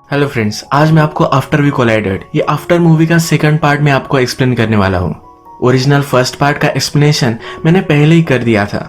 Hello friends, आज मैं आपको आफ्टर वी कोलाइडेड ये आफ्टर मूवी का सेकंड पार्ट में आपको एक्सप्लेन करने वाला हूँ। ओरिजिनल फर्स्ट पार्ट का एक्सप्लेनेशन मैंने पहले ही कर दिया था।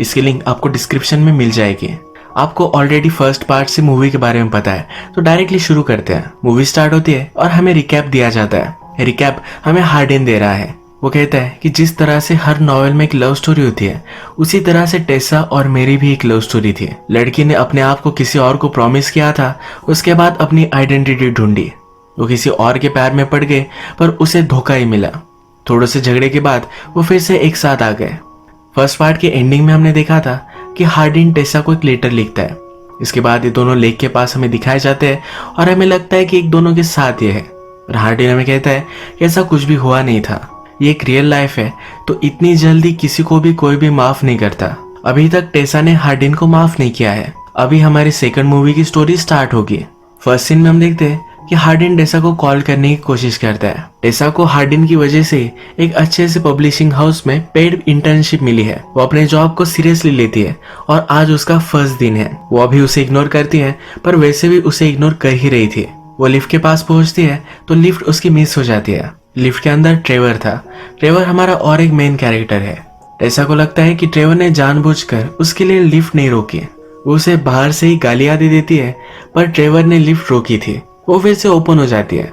इसकी लिंक आपको डिस्क्रिप्शन में मिल जाएगी। आपको ऑलरेडी फर्स्ट पार्ट से मूवी के बारे में पता है, तो डायरेक्टली शुरू करते हैं। मूवी स्टार्ट होती है और हमें रिकैप दिया जाता है। रिकैप हमें हार्डेन दे रहा है। वो कहता है कि जिस तरह से हर नॉवेल में एक लव स्टोरी होती है, उसी तरह से टेसा और मेरी भी एक लव स्टोरी थी। लड़की ने अपने आप को किसी और को प्रॉमिस किया था, उसके बाद अपनी आइडेंटिटी ढूंढी। वो किसी और के प्यार में पड़ गए, पर उसे धोखा ही मिला। थोड़े से झगड़े के बाद वो फिर से एक साथ आ गए। फर्स्ट पार्ट के एंडिंग में हमने देखा था कि हार्डिन टेसा को एक लेटर लिखता है। इसके बाद ये दोनों लेक के पास हमें दिखाए जाते हैं और हमें लगता है कि एक दोनों के साथ ये है। और हार्डिन हमें कहता है कि ऐसा कुछ भी हुआ नहीं था, ये एक रियल लाइफ है, तो इतनी जल्दी किसी को भी कोई भी माफ नहीं करता। अभी तक टेसा ने हार्डिन को माफ नहीं किया है। अभी हमारी सेकंड मूवी की स्टोरी स्टार्ट होगी। फर्स्ट सीन में हम देखते हैं कि हार्डिन टेसा को कॉल करने की कोशिश करता है। टेसा को हार्डिन की वजह से एक अच्छे से पब्लिशिंग हाउस में पेड इंटर्नशिप मिली है। वो अपने जॉब को सीरियसली लेती है और आज उसका फर्स्ट दिन है। वो अभी उसे इग्नोर करती है, पर वैसे भी उसे इग्नोर कर ही रही थी। वो लिफ्ट के पास पहुंचती है तो लिफ्ट उसकी मिस हो जाती है। लिफ्ट के अंदर ट्रेवर था। ट्रेवर हमारा और एक मेन कैरेक्टर है। टेसा को लगता है कि ट्रेवर ने जानबूझकर उसके लिए लिफ्ट नहीं रोकी। वो उसे बाहर से ही गालियां दे देती है, पर ट्रेवर ने लिफ्ट रोकी थी। वो फिर से ओपन हो जाती है।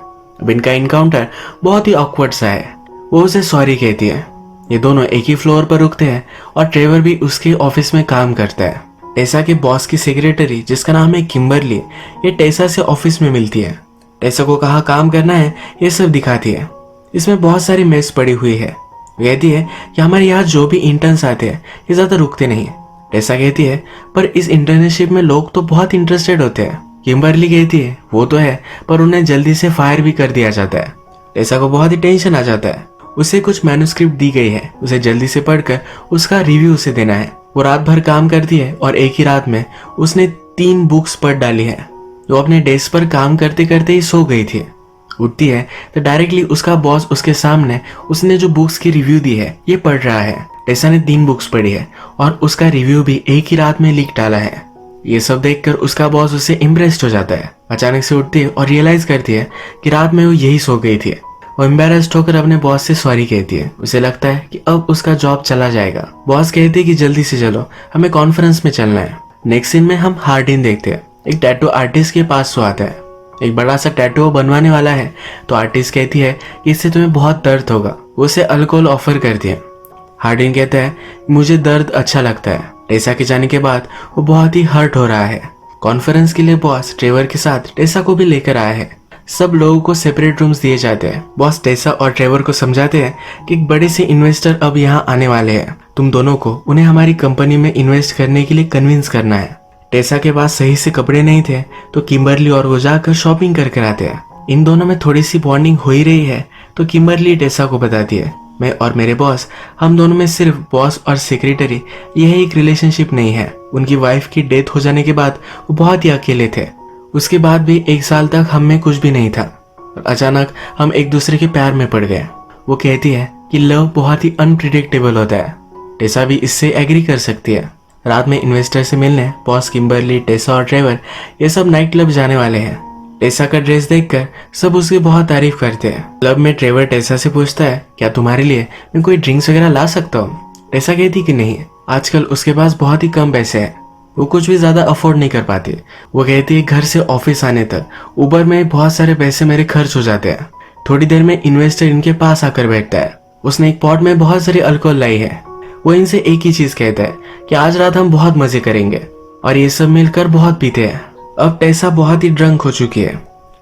अब इनका इनकाउंटर बहुत ही ऑकवर्ड सा है। वो उसे सॉरी कहती है। ये दोनों एक ही फ्लोर पर रुकते हैं और ट्रेवर भी उसके ऑफिस में काम करता है। टेसा के बॉस की सेक्रेटरी, जिसका नाम है किम्बरली, ये टेसा से ऑफिस में मिलती है। टेसा को कहाँ काम करना है ये सब दिखाती है। इसमें बहुत सारी मेस पड़ी हुई है। कहती है कि हमारे यहाँ जो भी इंटर्न्स आते हैं ये ज्यादा रुकते नहीं। टेसा कहती है पर इस इंटर्नशिप में लोग तो बहुत इंटरेस्टेड होते हैं। किम्बरली कहती है वो तो है, पर उन्हें जल्दी से फायर भी कर दिया जाता है। टेसा को बहुत ही टेंशन आ जाता है। उसे कुछ मैन्युस्क्रिप्ट दी गई है, उसे जल्दी से पढ़कर उसका रिव्यू उसे देना है। वो रात भर काम करती है और एक ही रात में उसने 3 बुक्स पढ़ डाली है। वो अपने डेस्क पर काम करते करते ही सो गई थी। उठती है तो डायरेक्टली उसका बॉस उसके सामने उसने जो बुक्स की रिव्यू दी है ये पढ़ रहा है। टेसा ने 3 बुक्स पढ़ी है और उसका रिव्यू भी एक ही रात में लिख डाला है। ये सब देखकर उसका बॉस उससे इम्प्रेस्ड हो जाता है। अचानक से उठती है और रियलाइज करती है कि रात में वो यही सो गई थी। वो एम्बेरस्ड होकर अपने बॉस से सॉरी कहती है। उसे लगता है कि अब उसका जॉब चला जाएगा। बॉस कहते हैं कि जल्दी से चलो, हमें कॉन्फ्रेंस में चलना है। नेक्स्ट सीन में हम हार्डिन देखते हैं। एक टैटू आर्टिस्ट के पास वो आता है। एक बड़ा सा टैटू बनवाने वाला है, तो आर्टिस्ट कहती है कि इससे तुम्हें बहुत दर्द होगा। वो उसे अल्कोहल ऑफर करती है। हार्डिन कहता है मुझे दर्द अच्छा लगता है। टेसा के जाने के बाद वो बहुत ही हर्ट हो रहा है। कॉन्फ्रेंस के लिए बॉस ट्रेवर के साथ टेसा को भी लेकर आया है। सब लोगों को सेपरेट रूम्स दिए जाते हैं। बॉस टेसा और ट्रेवर को समझाते हैं कि एक बड़े से इन्वेस्टर अब यहाँ आने वाले हैं। तुम दोनों को उन्हें हमारी कंपनी में इन्वेस्ट करने के लिए कन्विंस करना है। टेसा के पास सही से कपड़े नहीं थे, तो किम्बरली और वो जाकर शॉपिंग करके आते हैं। इन दोनों में थोड़ी सी बॉन्डिंग हो ही रही है, तो किम्बरली टेसा को बताती है मैं और मेरे बॉस, हम दोनों में सिर्फ बॉस और सेक्रेटरी यह एक रिलेशनशिप नहीं है। उनकी वाइफ की डेथ हो जाने के बाद वो बहुत ही अकेले थे। उसके बाद भी 1 साल तक हम में कुछ भी नहीं था और अचानक हम एक दूसरे के प्यार में पड़ गए। वो कहती है कि लव बहुत ही अनप्रिडिक्टेबल होता है। टेसा भी इससे एग्री कर सकती है। रात में इन्वेस्टर से मिलने बॉस, किम्बरली, टेसा और ट्रेवर ये सब नाइट क्लब जाने वाले हैं। टेसा का ड्रेस देखकर सब उसकी बहुत तारीफ करते हैं। क्लब में ट्रेवर टेसा से पूछता है क्या तुम्हारे लिए मैं कोई ड्रिंक्स वगैरह ला सकता हूँ। टेसा कहती कि नहीं, आजकल उसके पास बहुत ही कम पैसे हैं, वो कुछ भी ज्यादा अफोर्ड नहीं कर पाती। वो कहती है घर से ऑफिस आने तक उबर में बहुत सारे पैसे मेरे खर्च हो जाते हैं। थोड़ी देर में इन्वेस्टर इनके पास आकर बैठता है। उसने एक पॉट में बहुत सारी अल्कोहल लाई है। वो इनसे एक ही चीज कहता है कि आज रात हम बहुत मजे करेंगे, और ये सब मिलकर बहुत पीते हैं। अब टेसा बहुत ही ड्रंक हो चुकी है।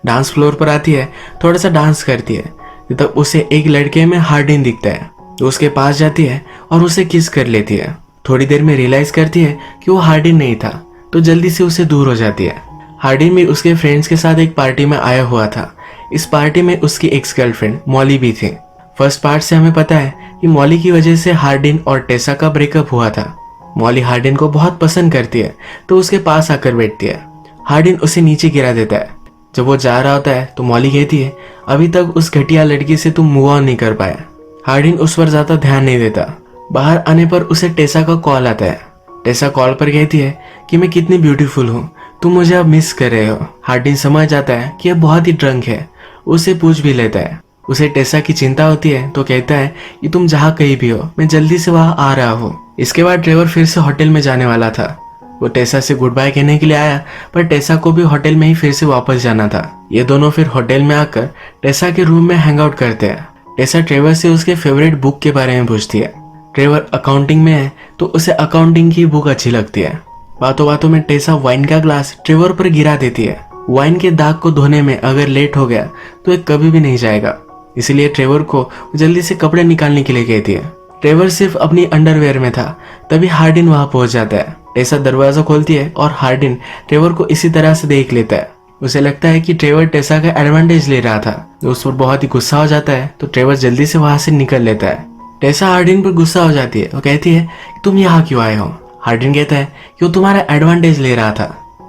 डांस फ्लोर पर आती है, थोड़ा सा डांस करती है, तब उसे एक लड़के में हार्डिन दिखता है। तो उसके पास जाती है और उसे किस कर लेती है। थोड़ी देर में रियलाइज करती है कि वो हार्डिन नहीं था, तो जल्दी से उसे दूर हो जाती है। हार्डिन भी उसके फ्रेंड्स के साथ एक पार्टी में आया हुआ था। इस पार्टी में उसकी एक्स गर्लफ्रेंड मॉली भी थी। फर्स्ट पार्ट से हमें पता है कि मॉली की वजह से हार्डिन और टेसा का ब्रेकअप हुआ था। मॉली हार्डिन को बहुत पसंद करती है, तो उसके पास आकर बैठती है। हार्डिन उसे नीचे गिरा देता है। जब वो जा रहा होता है तो मॉली कहती है अभी तक उस घटिया लड़की से तुम मूव ऑन नहीं कर पाया। हार्डिन उस पर ज्यादा ध्यान नहीं देता। बाहर आने पर उसे टेसा का कॉल आता है। टेसा कॉल पर कहती है कि मैं कितनी ब्यूटीफुल हूँ, तुम मुझे अब मिस कर रहे हो। हार्डिन समझ जाता है कि अब बहुत ही ड्रंक है, उसे पूछ भी लेता है। उसे टेसा की चिंता होती है तो कहता है कि तुम जहाँ कहीं भी हो, मैं जल्दी से वहां आ रहा हूँ। इसके बाद ट्रेवर फिर से होटल में जाने वाला था। वो टेसा से गुड बाय कहने के लिए आया, पर टेसा को भी होटल में ही फिर से वापस जाना था। ये दोनों फिर होटल में आकर टेसा के रूम में हैंग आउट करते हैं। टेसा ट्रेवर से उसके फेवरेट बुक के बारे में पूछती है। ट्रेवर अकाउंटिंग में है तो उसे अकाउंटिंग की बुक अच्छी लगती है। बातों बातों में टेसा वाइन का ग्लास ट्रेवर पर गिरा देती है। वाइन के दाग को धोने में अगर लेट हो गया तो ये कभी भी नहीं जाएगा, इसलिए ट्रेवर को जल्दी से कपड़े निकालने के लिए कहती है। ट्रेवर सिर्फ अपनी अंडरवेयर में था, तभी हार्डिन वहां पहुंच जाता है। टेसा दरवाजा खोलती है और हार्डिन ट्रेवर को इसी तरह से देख लेता है। उसे लगता है कि ट्रेवर टेसा का एडवांटेज ले रहा था, जो उस पर बहुत ही गुस्सा हो जाता है, तो ट्रेवर जल्दी से वहां से निकल लेता है। टेसा हार्डिन पर गुस्सा हो जाती है और कहती है तुम यहाँ क्यों आए हो। हार्डिन कहता है कि वो तुम्हारा एडवांटेज ले रहा था,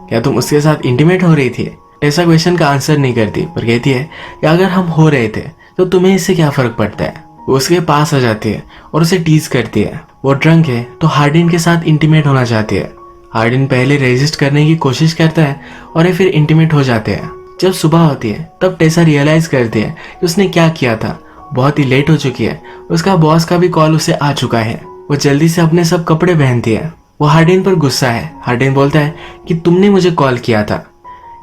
क्या तुम उसके साथ इंटीमेट हो रही थी। टेसा क्वेश्चन का आंसर नहीं करती, पर कहती है कि अगर हम हो रहे थे तो तुम्हें इससे क्या फर्क पड़ता है। वो उसके पास आ जाती है और उसे टीज करती है। वो ड्रंक है तो हार्डिन के साथ इंटीमेट होना चाहती है। हार्डिन पहले रेजिस्ट करने की कोशिश करता है और ये फिर इंटीमेट हो जाते हैं। जब सुबह होती है तब टेसा रियलाइज करती है कि उसने क्या किया था। बहुत ही लेट हो चुकी है, उसका बॉस का भी कॉल उसे आ चुका है। वो जल्दी से अपने सब कपड़े पहनती है। वो हार्डिन पर गुस्सा है। हार्डिन बोलता है कि तुमने मुझे कॉल किया था।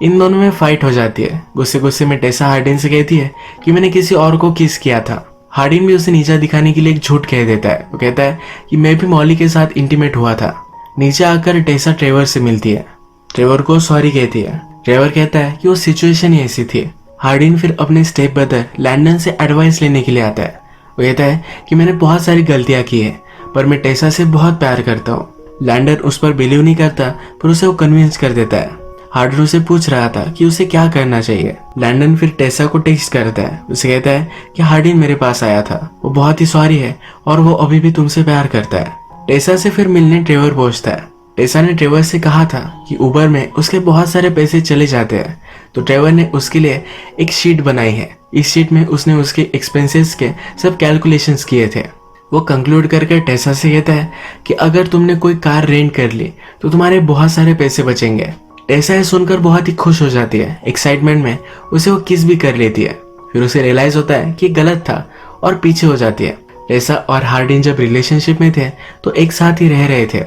इन दोनों में फाइट हो जाती है। गुस्से गुस्से में टेसा हार्डिन से कहती है कि मैंने किसी और को किस किया था। हार्डिन भी उसे नीचा दिखाने के लिए एक झूठ कह देता है। वो कहता है कि मैं भी मॉली के साथ इंटीमेट हुआ था। नीचे आकर टेसा ट्रेवर से मिलती है। ट्रेवर को सॉरी कहती है। ट्रेवर कहता है कि वो सिचुएशन ही ऐसी थी। हार्डिन फिर अपने स्टेप ब्रदर लैंडन से एडवाइस लेने के लिए आता है। वो कहता है कि मैंने बहुत सारी गलतियां की है, पर मैं टेसा से बहुत प्यार करता हूँ। लैंडन उस पर बिलीव नहीं करता, पर उसे वो कन्विंस कर देता है। हार्डिन उसे पूछ रहा था कि उसे क्या करना चाहिए। लैंडन फिर टेसा को टेक्स्ट करता है। उसे कहता है कि हार्डिन मेरे पास आया था, वो बहुत ही सॉरी है और वो अभी भी तुमसे प्यार करता है। टेसा से फिर मिलने ट्रेवर पहुंचता है। टेसा ने ट्रेवर से कहा था कि उबर में उसके बहुत सारे पैसे चले जाते हैं, तो ट्रेवर ने उसके लिए एक शीट बनाई है। इस शीट में उसने उसके एक्सपेंसेस के सब कैलकुलेशंस किए थे। वो कंक्लूड करके टेसा से कहता है कि अगर तुमने कोई कार रेंट कर ली तो तुम्हारे बहुत सारे पैसे बचेंगे। टेसा ये सुनकर बहुत ही खुश हो जाती है। एक्साइटमेंट में उसे वो किस भी कर लेती है। फिर उसे रियलाइज होता है कि गलत था और पीछे हो जाती है। टेसा और हार्डिन जब रिलेशनशिप में थे तो एक साथ ही रह रहे थे।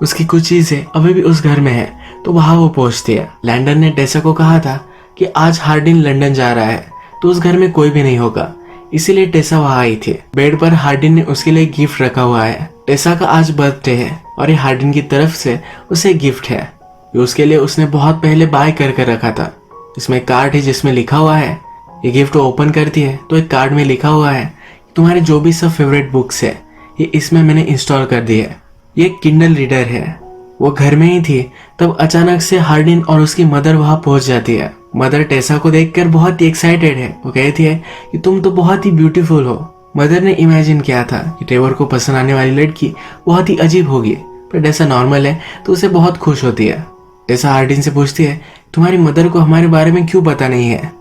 उसकी कुछ चीजें अभी भी उस घर में है, तो वहां वो पहुंचती है। लैंडन ने टेसा को कहा था कि आज हार्डिन लंदन जा रहा है तो उस घर में कोई भी नहीं होगा, इसीलिए टेसा वहां आई थी। बेड पर हार्डिन ने उसके लिए गिफ्ट रखा हुआ है। टेसा का आज बर्थडे है और ये हार्डिन की तरफ से उसे गिफ्ट है। ये उसके लिए उसने बहुत पहले बाय करके रखा था। इसमें कार्ड है जिसमें लिखा हुआ है। ये गिफ्ट ओपन करती है तो एक कार्ड में लिखा हुआ है तुम्हारे जो भी सब फेवरेट बुक्स है ये इसमें मैंने इंस्टॉल कर दी है। ये किंडल रीडर है। वो घर में ही थी तब अचानक से हार्डिन और उसकी मदर वहां पहुंच जाती है। मदर टेसा को देखकर बहुत ही एक्साइटेड है। वो कहती है कि तुम तो बहुत ही ब्यूटीफुल हो। मदर ने इमेजिन किया था कि ट्रेवर को पसंद आने वाली लड़की बहुत ही अजीब होगी, पर टेसा नॉर्मल है तो उसे बहुत खुश होती है। टेसा हार्डिन से पूछती है तुम्हारी मदर को हमारे बारे में क्यों पता नहीं है।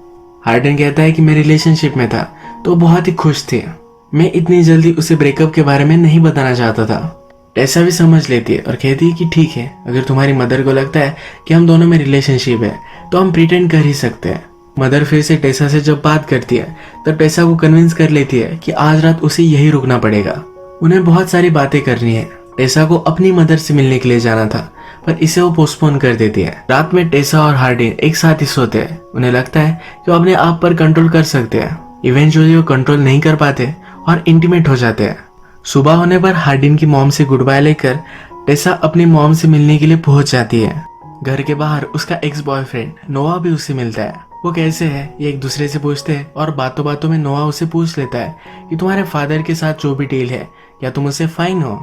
हार्डिन कहता है कि मैं रिलेशनशिप में था तो बहुत ही खुश थी, मैं इतनी जल्दी उसे ब्रेकअप के बारे में नहीं बताना चाहता था। टेसा भी समझ लेती है और कहती है कि ठीक है, अगर तुम्हारी मदर को लगता है कि हम दोनों में रिलेशनशिप है तो हम प्रिटेंड कर ही सकते हैं। मदर फिर से टेसा से जब बात करती है तब टेसा को कन्विंस कर लेती है कि आज रात उसे यही रुकना पड़ेगा। उन्हें बहुत सारी बातें करनी है। टेसा को अपनी मदर से मिलने के लिए जाना था, पर इसे वो पोस्टपोन कर देती है। रात में टेसा और हार्डिन एक साथ ही सोते हैं। उन्हें लगता है कि वो अपने आप पर कंट्रोल कर सकते हैं। इवेंचुअली वो कंट्रोल नहीं कर पाते और इंटीमेट हो जाते हैं। सुबह होने पर हार्डिन की मॉम से गुड बाय लेकर टेसा अपनी मॉम से मिलने के लिए पहुंच जाती है। घर के बाहर उसका एक्स बॉयफ्रेंड नोआ भी उससे मिलता है। वो कैसे है ये एक दूसरे से पूछते हैं और बातों बातों में नोआ उसे पूछ लेता है कि तुम्हारे फादर के साथ जो भी डील है या तुम उससे फाइन हो।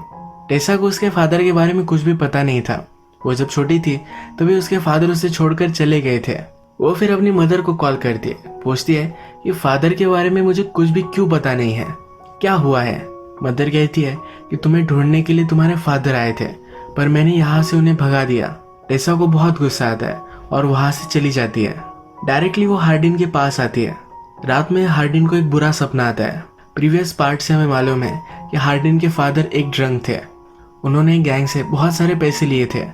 टेसा को उसके फादर के बारे में कुछ भी पता नहीं था। वो जब छोटी थी तभी उसके फादर उसे छोड़कर चले गए थे। वो फिर अपनी मदर को कॉल करती है, पूछती है कि फादर के बारे में मुझे कुछ भी क्यों पता नहीं है, क्या हुआ है। मदर कहती है कि तुम्हें ढूंढने के लिए तुम्हारे फादर आए थे, पर मैंने यहाँ से उन्हें भगा दिया। टेसा को बहुत गुस्सा आता है और वहां से चली जाती है। डायरेक्टली वो हार्डिन के पास आती है। रात में हार्डिन को एक बुरा सपना आता है। प्रीवियस पार्ट से हमें मालूम है कि हार्डिन के फादर एक ड्रंक थे। उन्होंने गैंग से बहुत सारे पैसे लिए थे।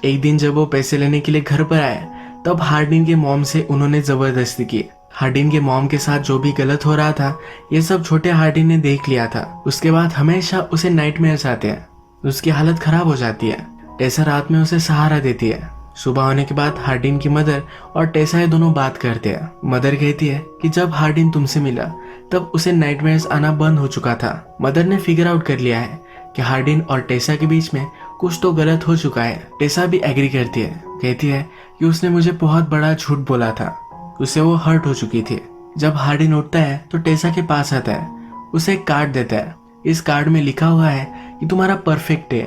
एक दिन जब वो पैसे लेने के लिए घर पर आए तब हार्डिन के मॉम से उन्होंने जबरदस्ती की। हार्डिन के मॉम के साथ जो भी गलत हो रहा था ये सब छोटे हार्डिन ने देख लिया था। उसके बाद हमेशा उसे नाइटमेयर्स आते हैं, उसकी हालत खराब हो जाती है। टेसा रात में उसे सहारा देती है। सुबह होने के बाद हार्डिन की मदर और टेसा ये दोनों बात करते हैं। मदर कहती है कि जब हार्डिन तुमसे मिला तब उसे नाइटमेयर्स आना बंद हो चुका था। मदर ने फिगर आउट कर लिया है कि हार्डिन और टेसा के बीच में कुछ तो गलत हो चुका है। टेसा भी एग्री करती है, कहती है कि उसने मुझे बहुत बड़ा झूठ बोला था, उसे वो हर्ट हो चुकी थी। जब हार्डिन उठता है तो टेसा के पास आता है, उसे एक कार्ड देता है। इस कार्ड में लिखा हुआ है कि तुम्हारा परफेक्ट है।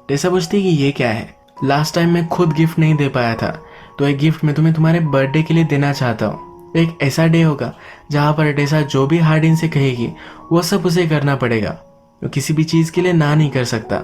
टेसा पूछती है कि ये क्या है। लास्ट टाइम मैं खुद गिफ्ट नहीं दे पाया था, तो एक गिफ्ट मैं तुम्हें तुम्हारे बर्थडे के लिए देना चाहता हूँ। एक ऐसा डे होगा जहाँ पर टेसा जो भी हार्डिन से कहेगी वो सब उसे करना पड़ेगा। वो किसी भी चीज के लिए ना नहीं कर सकता।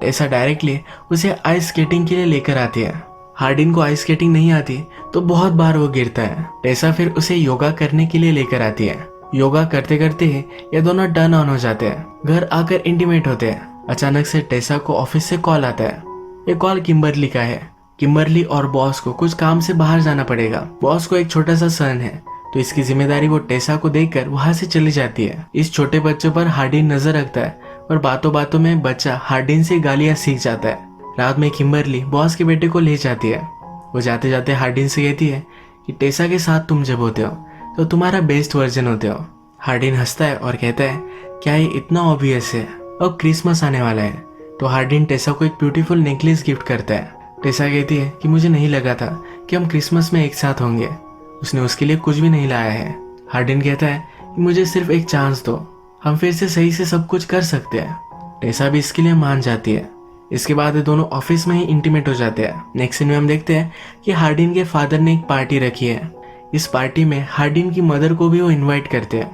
टेसा डायरेक्टली उसे आइस स्केटिंग के लिए लेकर आती है। हार्डिन को आइस स्केटिंग नहीं आती तो बहुत बार वो गिरता है। टेसा फिर उसे योगा करने के लिए लेकर आती है। योगा करते करते ही ये दोनों टर्न ऑन हो जाते हैं, घर आकर इंटीमेट होते हैं। अचानक से टेसा को ऑफिस से कॉल आता है। ये कॉल किम्बरली का है। किम्बरली और बॉस को कुछ काम से बाहर जाना पड़ेगा। बॉस को एक छोटा सा सन है तो इसकी जिम्मेदारी वो टेसा को देकर वहां से चली जाती है। इस छोटे बच्चे पर हार्डिन नजर रखता है और बातों बातों में बच्चा हार्डिन से गालियां सीख जाता है। रात में किम्बरली बॉस के बेटे को ले जाती है। वो जाते जाते हार्डिन से कहती है कि टेसा के साथ तुम जब होते हो तो तुम्हारा बेस्ट वर्जन होते हो। हार्डिन हंसता है और कहता है क्या ये इतना ऑब्वियस है, अब क्रिसमस आने वाला है। तो हार्डिन टेसा को एक ब्यूटीफुल नेकलेस गिफ्ट करता है। टेसा कहती है कि मुझे नहीं लगा था कि हम क्रिसमस में एक साथ होंगे। उसने उसके लिए कुछ भी नहीं लाया है। हार्डिन कहता है कि मुझे सिर्फ एक चांस दो, हम फिर से सही से सब कुछ कर सकते हैं। टेसा भी इसके लिए मान जाती है। इसके बाद ये दोनों ऑफिस में ही इंटीमेट हो जाते हैं। नेक्स्ट सीन में हम देखते हैं कि हार्डिन के फादर ने एक पार्टी रखी है। इस पार्टी में हार्डिन की मदर को भी वो इनवाइट करते हैं।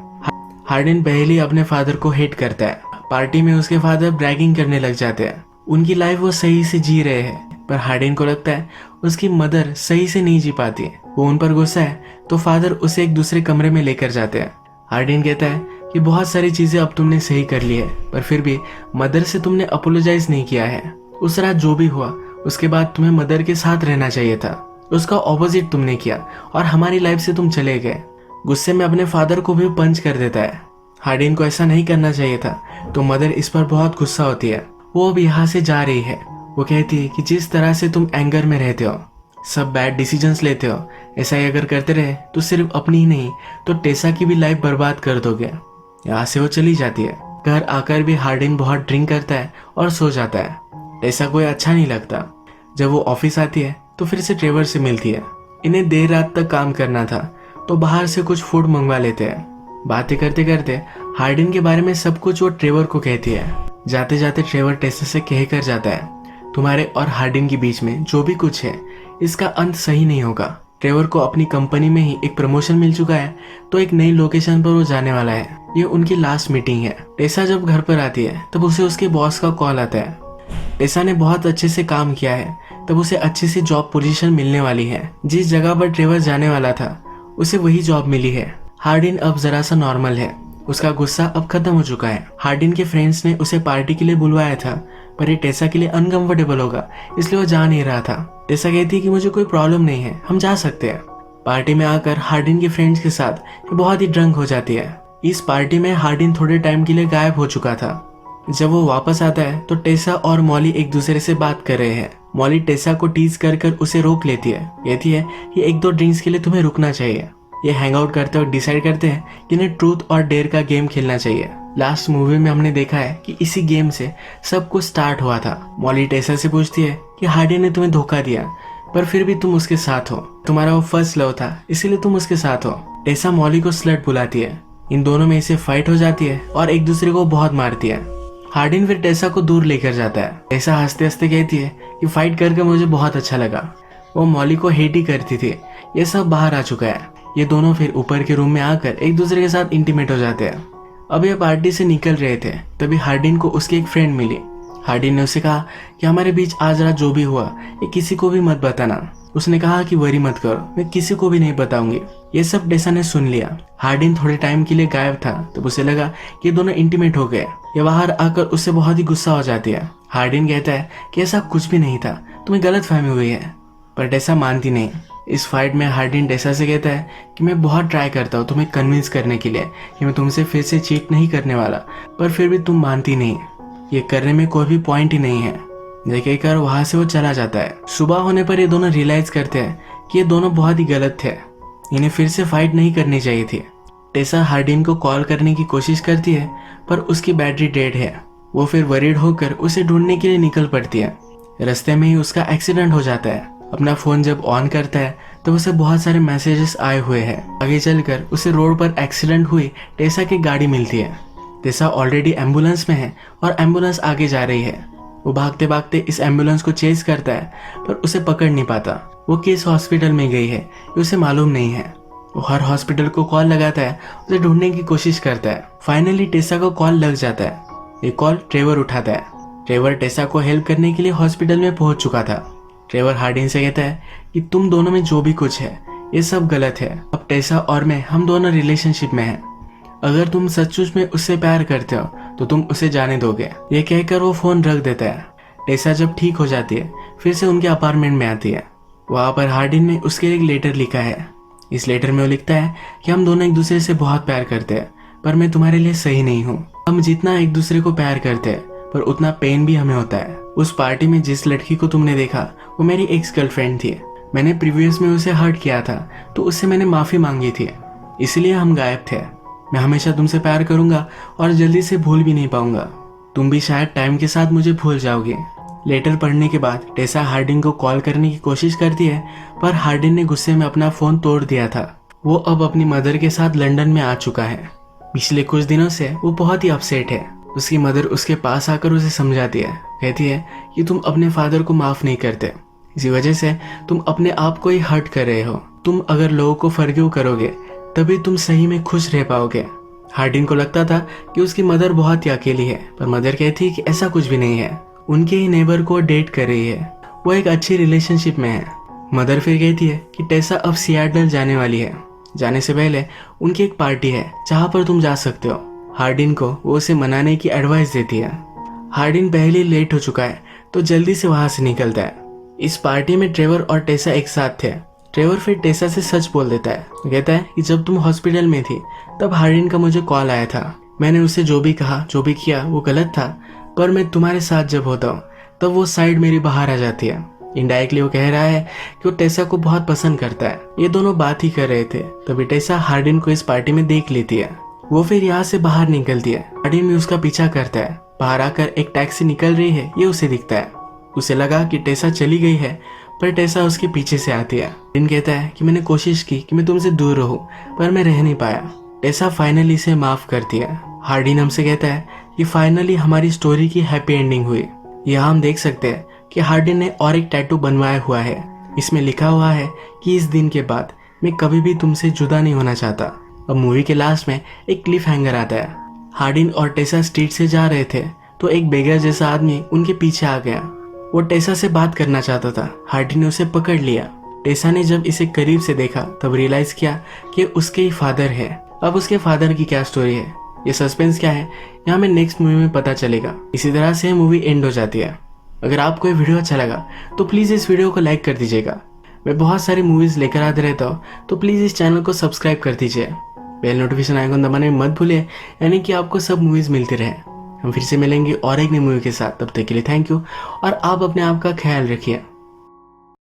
हार्डिन पहले ही अपने फादर को हेट करता है। पार्टी में उसके फादर ब्रैगिंग करने लग जाते हैं। उनकी लाइफ वो सही से जी रहे हैं, पर हार्डिन को लगता है उसकी मदर सही से नहीं जी पाती। वो उन पर गुस्सा है तो फादर उसे एक दूसरे कमरे में लेकर जाते हैं। हार्डिन कहता है कि बहुत सारी चीजें अब तुमने सही कर ली है, पर फिर भी मदर से तुमने अपोलोजाइज नहीं किया है। उस रात जो भी हुआ उसके बाद तुम्हें मदर के साथ रहना चाहिए था, उसका ऑपोजिट तुमने किया और हमारी लाइफ से तुम चले गए। गुस्से में अपने फादर को भी पंच कर देता है। हार्डिन को ऐसा नहीं करना चाहिए था तो मदर इस पर बहुत गुस्सा होती है। वो अब यहाँ से जा रही है। वो कहती है कि जिस तरह से तुम एंगर में रहते हो, सब बैड डिसीजंस लेते हो, ऐसा ही अगर करते रहे तो सिर्फ अपनी ही नहीं तो टेसा की भी लाइफ बर्बाद कर दोगे। यहाँ से वो चली जाती है। घर आकर भी हार्डिन बहुत ड्रिंक करता है और सो जाता है। टेसा को अच्छा नहीं लगता। जब वो ऑफिस आती है तो फिर से ट्रेवर से मिलती है। इन्हें देर रात तक काम करना था तो बाहर से कुछ फूड मंगवा लेते हैं। बातें करते करते हार्डिन के बारे में सब कुछ वो ट्रेवर को कहती है। जाते जाते ट्रेवर टेसा से कह कर जाता है तुम्हारे और हार्डिन के बीच में जो भी कुछ है इसका अंत सही नहीं होगा। ट्रेवर को अपनी कंपनी में ही एक प्रमोशन मिल चुका है तो एक नई लोकेशन पर वो जाने वाला है। ये उनकी लास्ट मीटिंग है। टेसा जब घर पर आती है तब उसे उसके बॉस का कॉल आता है। टेसा ने बहुत अच्छे से काम किया है तब उसे अच्छी सी जॉब पोजीशन मिलने वाली है। जिस जगह पर ट्रेवर जाने वाला था उसे वही जॉब मिली है। हार्डिन अब जरा सा नॉर्मल है। उसका गुस्सा अब खत्म हो चुका है। हार्डिन के फ्रेंड्स ने उसे पार्टी के लिए बुलवाया था पर ये टेसा के लिए अनकंफर्टेबल होगा इसलिए वो जा नहीं रहा था। टेसा कहती है कि मुझे कोई प्रॉब्लम नहीं है, हम जा सकते हैं। पार्टी में आकर हार्डिन के फ्रेंड्स के साथ ये बहुत ही ड्रंक हो जाती है। इस पार्टी में हार्डिन थोड़े टाइम के लिए गायब हो चुका था। जब वो वापस आता है तो टेसा और मॉली एक दूसरे से बात कर रहे हैं। मॉली टेसा को टीज कर कर उसे रोक लेती है, कहती है कि एक दो ड्रिंक्स के लिए तुम्हें रुकना चाहिए। ये हैंग आउट करते वक्त डिसाइड करते हैं कि इन्हें ट्रूथ और डेयर का गेम खेलना चाहिए। लास्ट मूवी में हमने देखा है कि इसी गेम से सब कुछ स्टार्ट हुआ था। मॉली टेसा से पूछती है कि हार्डिन ने तुम्हें धोखा दिया पर फिर भी तुम उसके साथ हो, तुम्हारा वो फर्स्ट लव था इसीलिए तुम उसके साथ हो। टेसा मॉली को स्लट बुलाती है। इन दोनों में इसे फाइट हो जाती है और एक दूसरे को बहुत मारती है। हार्डिन फिर टेसा को दूर लेकर जाता है। टेसा हंसते हंसते कहती है कि फाइट करके मुझे बहुत अच्छा लगा। वो मॉली को हेट ही करती थी। ये सब बाहर आ चुका है। ये दोनों फिर ऊपर के रूम में आकर एक दूसरे के साथ इंटीमेट हो जाते हैं। अब ये पार्टी से निकल रहे थे तभी हार्डिन को उसकी एक फ्रेंड मिली। हार्डिन ने उसे कहा कि हमारे बीच आज रात जो भी हुआ ये किसी को भी मत बताना। उसने कहा कि वरी मत करो, मैं किसी को भी नहीं बताऊंगी। ये सब टेसा ने सुन लिया। हार्डिन थोड़े टाइम के लिए गायब था तब उसे लगा कि दोनों इंटीमेट हो गए। ये बाहर आकर उससे बहुत ही गुस्सा हो जाती है। हार्डिन कहता है कि ऐसा कुछ भी नहीं था, तुम्हें गलत फहमी हुई है। पर टेसा मानती नहीं। इस फाइट में हार्डिन टेसा से कहता है कि मैं बहुत ट्राई करता हूँ तुम्हें कन्विंस करने के लिए कि मैं तुमसे फिर से चीट नहीं करने वाला, पर फिर भी तुम मानती नहीं। ये करने में कोई भी पॉइंट ही नहीं है। ये कहकर वहां से वो चला जाता है। सुबह होने पर ये दोनों रियलाइज करते हैं कि ये दोनों बहुत ही गलत थे। इन्हें फिर से फाइट नहीं करनी चाहिए थी। टेसा हार्डिन को कॉल करने की कोशिश करती है पर उसकी बैटरी डेड है। वो फिर वरीड होकर उसे ढूंढने के लिए निकल पड़ती है। रास्ते में ही उसका एक्सीडेंट हो जाता है। अपना फोन जब ऑन करता है तो उसे बहुत सारे मैसेजेस आए हुए हैं। आगे चलकर उसे रोड पर एक्सीडेंट हुई टेसा की गाड़ी मिलती है। टेसा ऑलरेडी एम्बुलेंस में है और एम्बुलेंस आगे जा रही है। वो भागते भागते इस एम्बुलेंस को चेज करता है पर उसे पकड़ नहीं पाता। वो किस हॉस्पिटल में गई है ये उसे मालूम नहीं है। वो हर हॉस्पिटल को कॉल लगाता है, उसे ढूंढने की कोशिश करता है। फाइनली टेसा को कॉल लग जाता है। ये कॉल ट्रेवर उठाता है। ट्रेवर टेसा को हेल्प करने के लिए हॉस्पिटल में पहुंच चुका था। ट्रेवर हार्डिन से कहता है कि तुम दोनों में जो भी कुछ है ये सब गलत है। अब टेसा और मैं हम दोनों रिलेशनशिप में हैं। अगर तुम सचमुच में उससे प्यार करते हो तो तुम उसे जाने दोगे। ये कहकर वो फोन रख देता है। टेसा जब ठीक हो जाती है फिर से उनके अपार्टमेंट में आती है। वहां पर हार्डिन ने उसके लिए एक लेटर लिखा है। इस लेटर में वो लिखता है कि हम दोनों एक दूसरे से बहुत प्यार करते हैं पर मैं तुम्हारे लिए सही नहीं हूँ। हम जितना एक दूसरे को प्यार करते हैं पर उतना पेन भी हमें होता है। उस पार्टी में जिस लड़की को तुमने देखा वो मेरी एक्स गर्लफ्रेंड थी। मैंने प्रीवियस में उसे हर्ट किया था तो उससे मैंने माफी मांगी थी, इसलिए हम गायब थे। मैं हमेशा तुमसे प्यार करूंगा और जल्दी से भूल भी नहीं पाऊंगा। तुम भी शायद टाइम के साथ मुझे भूल जाओगे। लेटर पढ़ने के बाद टेसा हार्डिन को कॉल करने की कोशिश करती है पर हार्डिन ने गुस्से में अपना फोन तोड़ दिया था। वो अब अपनी मदर के साथ लंदन में आ चुका है। पिछले कुछ दिनों से वो बहुत ही अपसेट है। उसकी मदर उसके पास आकर उसे समझाती है, कहती है कि तुम अपने फादर को माफ नहीं करते, इसी वजह से तुम अपने आप को ही हर्ट कर रहे हो। तुम अगर लोगों को फॉरगिव करोगे तभी तुम सही में खुश रह पाओगे। हार्डिन को लगता था कि उसकी मदर बहुत ही अकेली है पर मदर कहती है कि ऐसा कुछ भी नहीं है। उनके ही नेबर को डेट कर रही है, वो एक अच्छी रिलेशनशिप में है। मदर फिर कहती है कि टेसा अब सियाटल जाने वाली है। जाने से पहले उनकी एक पार्टी है जहां पर तुम जा सकते हो। हार्डिन को वो उसे मनाने की एडवाइस देती है। हार्डिन पहले लेट हो चुका है तो जल्दी से वहां से निकलता है। इस पार्टी में ट्रेवर और टेसा एक साथ थे। ट्रेवर फिर टेसा से सच बोल देता है। कहता है कि जब तुम हॉस्पिटल में थी तब हार्डिन का मुझे कॉल आया था। मैंने उसे जो भी कहा जो भी किया वो गलत था, पर मैं तुम्हारे साथ जब होता हूँ तब वो साइड मेरी बाहर आ जाती है। इनडायरेक्टली वो कह रहा है कि वो टेसा को बहुत पसंद करता है। ये दोनों बात ही कर रहे थे तभी टेसा हार्डिन को इस पार्टी में देख लेती है। वो फिर यहाँ से बाहर निकलती है। हार्डिन भी उसका पीछा करता है। बाहर आकर एक टैक्सी निकल रही है ये उसे दिखता है। उसे लगा कि टेसा चली गई है पर टेसा उसके पीछे से आती है। हार्डिन कहता है कि मैंने कोशिश की कि मैं तुमसे दूर रहूं पर मैं रह नहीं पाया। टेसा फाइनली इसे माफ करती है। हार्डिन हमसे कहता है कि फाइनली हमारी स्टोरी की हैप्पी एंडिंग हुई। यहाँ हम देख सकते हैं कि हार्डिन ने और एक टैटू बनवाया हुआ है। इसमें लिखा हुआ है कि इस दिन के बाद मैं कभी भी तुमसे जुदा नहीं होना चाहता। अब मूवी के लास्ट में एक क्लिफ हैंगर आता है। हार्डिन और टेसा स्ट्रीट से जा रहे थे तो एक बेगर जैसा आदमी उनके पीछे आ गया। वो टेसा से बात करना चाहता था। हार्डिन ने उसे पकड़ लिया। टेसा ने जब इसे करीब से देखा तब रियलाइज किया कि उसके ही फादर है। अब उसके फादर की क्या स्टोरी है, ये सस्पेंस क्या है, ये हमें नेक्स्ट मूवी में पता चलेगा। इसी तरह से मूवी एंड हो जाती है। अगर आपको ये वीडियो अच्छा लगा तो प्लीज़ इस वीडियो को लाइक कर दीजिएगा। मैं बहुत सारी मूवीज़ लेकर आते रहता हूँ तो प्लीज़ इस चैनल को सब्सक्राइब कर दीजिए। बेल नोटिफिकेशन आइकन दबाने में मत भूलिए, यानी कि आपको सब मूवीज़ मिलती रहे। हम फिर से मिलेंगे और एक नई मूवी के साथ। तब तक के लिए थैंक यू और आप अपने आप का ख्याल रखिए।